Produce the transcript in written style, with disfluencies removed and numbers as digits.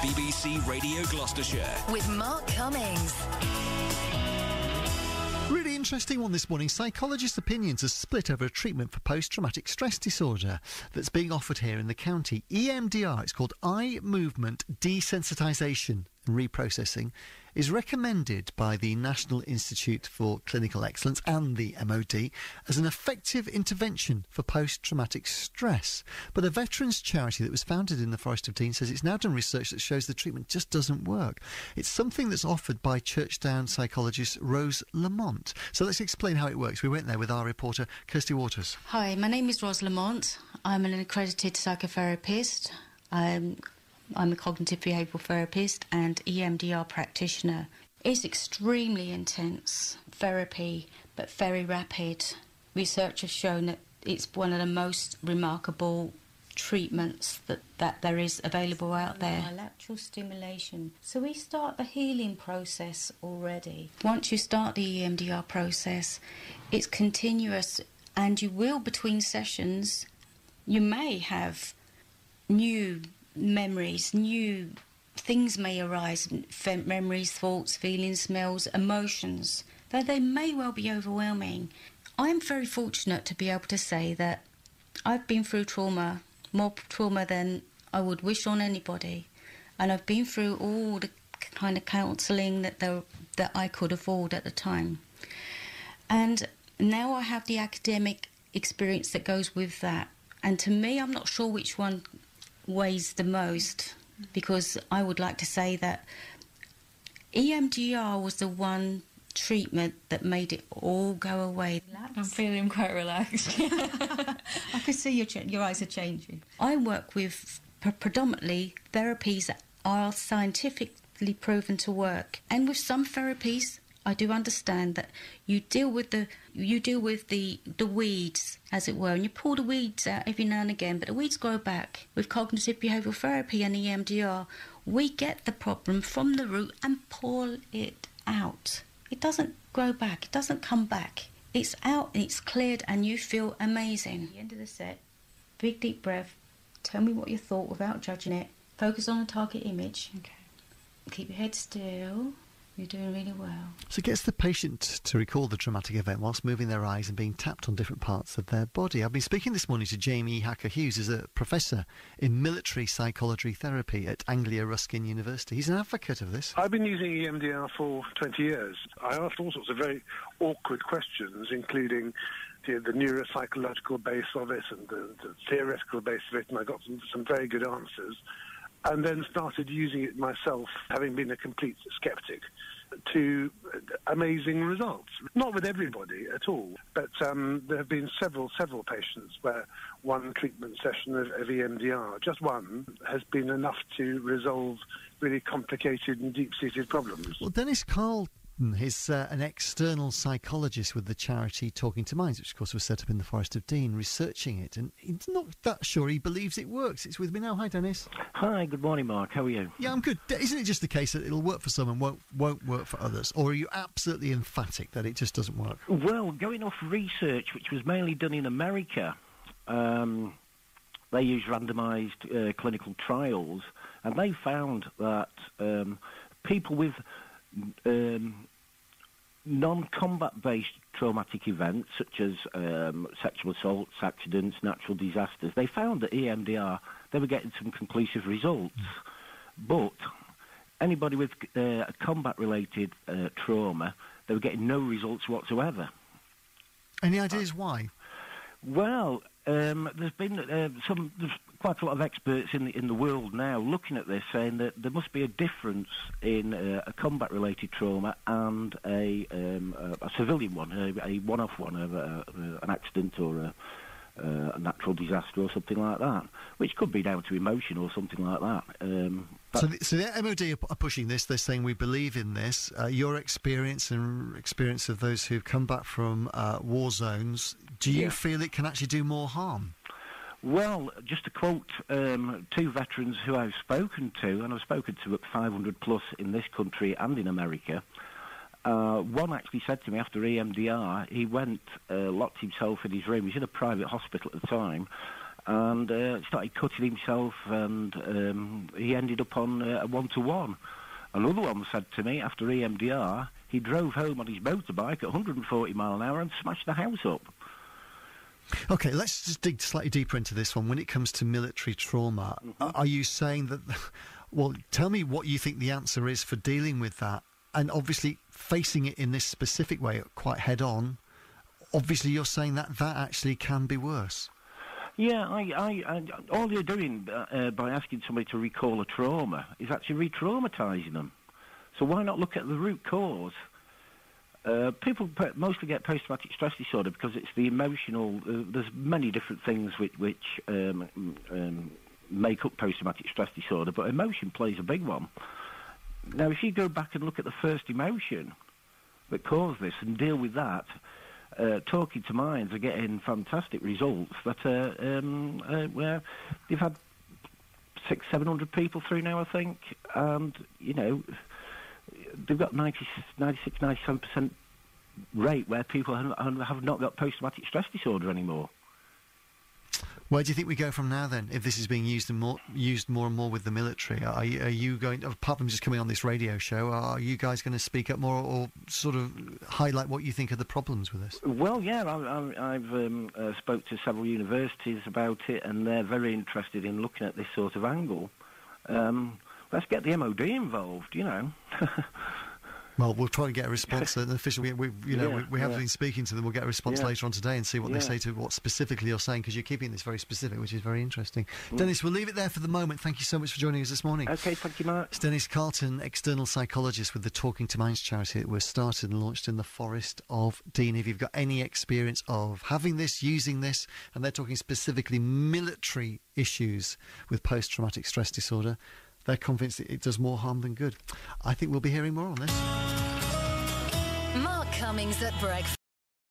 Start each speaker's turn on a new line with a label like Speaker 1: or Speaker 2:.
Speaker 1: BBC Radio Gloucestershire.
Speaker 2: With Mark Cummings.
Speaker 3: Really interesting one this morning. Psychologists' opinions are split over a treatment for post-traumatic stress disorder that's being offered here in the county. EMDR, it's called eye movement desensitisation and reprocessing, is recommended by the National Institute for Clinical Excellence and the MOD as an effective intervention for post-traumatic stress. But a veterans charity that was founded in the Forest of Dean says it's now done research that shows the treatment just doesn't work. It's something that's offered by Churchdown psychologist Rose Lamont. So let's explain how it works. We went there with our reporter Kirsty Waters.
Speaker 4: Hi, my name is Rose Lamont. I'm an accredited psychotherapist. I'm a cognitive behavioural therapist and EMDR practitioner. It's extremely intense therapy, but very rapid. Research has shown that it's one of the most remarkable treatments that there is available out there. Bilateral stimulation. So we start the healing process already. Once you start the EMDR process, it's continuous, and you will, between sessions, you may have new memories, new things may arise, memories, thoughts, feelings, smells, emotions, though they may well be overwhelming. I'm very fortunate to be able to say that I've been through trauma, more trauma than I would wish on anybody, and I've been through all the kind of counselling that I could afford at the time. And now I have the academic experience that goes with that, and to me, I'm not sure which one weighs the most, because I would like to say that EMDR was the one treatment that made it all go away.
Speaker 5: I'm feeling quite relaxed.
Speaker 4: I can see your eyes are changing. I work with predominantly therapies that are scientifically proven to work, and with some therapies I do understand that you deal with the weeds, as it were, and you pull the weeds out every now and again, but the weeds grow back. With cognitive behavioural therapy and EMDR, we get the problem from the root and pull it out. It doesn't grow back, it doesn't come back. It's out and it's cleared, and you feel amazing. At the end of the set, big deep breath, tell me what you thought without judging it. Focus on the target image.
Speaker 5: Okay.
Speaker 4: Keep your head still. You're doing really well.
Speaker 3: So it gets the patient to recall the traumatic event whilst moving their eyes and being tapped on different parts of their body. I've been speaking this morning to Jamie Hacker-Hughes, who's a professor in military psychology therapy at Anglia Ruskin University. He's an advocate of this.
Speaker 6: I've been using EMDR for 20 years. I asked all sorts of very awkward questions, including the neuropsychological base of it and the theoretical base of it, and I got some very good answers. And then started using it myself, having been a complete skeptic, to amazing results. Not with everybody at all, but there have been several patients where one treatment session of EMDR, just one, has been enough to resolve really complicated and deep-seated problems.
Speaker 3: Well, Dennis Carlton is an external psychologist with the charity Talking to Minds, which of course was set up in the Forest of Dean, researching it, and he's not that sure he believes it works. It's with me now. Hi, Dennis.
Speaker 7: Hi, good morning, Mark. How are you?
Speaker 3: Yeah, I'm good. Isn't it just the case that it'll work for some and won't work for others? Or are you absolutely emphatic that it just doesn't work?
Speaker 7: Well, going off research, which was mainly done in America, they used randomised clinical trials, and they found that people with non-combat based traumatic events such as sexual assaults, accidents, natural disasters, they found that EMDR, they were getting some conclusive results. But anybody with combat related trauma, they were getting no results whatsoever.
Speaker 3: Any ideas why?
Speaker 7: Well, there's been there's quite a lot of experts in the world now looking at this, saying that there must be a difference in a combat-related trauma and a civilian one, a one-off one, an accident or a natural disaster or something like that, which could be down to emotion or something like that.
Speaker 3: So the MOD are pushing this. They're saying we believe in this. Your experience and experience of those who've come back from war zones, do you feel it can actually do more harm?
Speaker 7: Well, just to quote two veterans who I've spoken to, and I've spoken to 500 plus in this country and in America, one actually said to me after EMDR, he went, locked himself in his room, he's in a private hospital at the time, and started cutting himself, and he ended up on a one-to-one. Another one said to me, after EMDR, he drove home on his motorbike at 140 mile an hour and smashed the house up.
Speaker 3: OK, let's just dig slightly deeper into this one. When it comes to military trauma, are you saying that... Well, tell me what you think the answer is for dealing with that, and obviously facing it in this specific way, quite head-on. Obviously, you're saying that that actually can be worse.
Speaker 7: Yeah, I all you're doing by asking somebody to recall a trauma is actually re-traumatising them. So why not look at the root cause? People mostly get post-traumatic stress disorder because it's the emotional... there's many different things which make up post-traumatic stress disorder, but emotion plays a big one. Now, if you go back and look at the first emotion that caused this and deal with that, talking to minds are getting fantastic results that where they've had 600-700 people through now, I think, and, you know, they've got 96-97% rate where people have not got post-traumatic stress disorder anymore.
Speaker 3: Where do you think we go from now, then, if this is being used more and more with the military? Are you going, apart from just coming on this radio show, are you guys going to speak up more or sort of highlight what you think are the problems with this?
Speaker 7: Well, yeah, I've spoke to several universities about it, and they're very interested in looking at this sort of angle. Let's get the MOD involved, you know.
Speaker 3: Well, we'll try and get a response. An official, we have been speaking to them. We'll get a response later on today and see what they say to what specifically you're saying, because you're keeping this very specific, which is very interesting. Dennis, we'll leave it there for the moment. Thank you so much for joining us this morning.
Speaker 7: Okay, thank you, Mark.
Speaker 3: It's Dennis Carlton, external psychologist with the Talking to Minds charity that was started and launched in the Forest of Dean. If you've got any experience of having this, using this, and they're talking specifically military issues with post-traumatic stress disorder, they're convinced that it does more harm than good. I think we'll be hearing more on this.
Speaker 2: Mark Cummings at breakfast.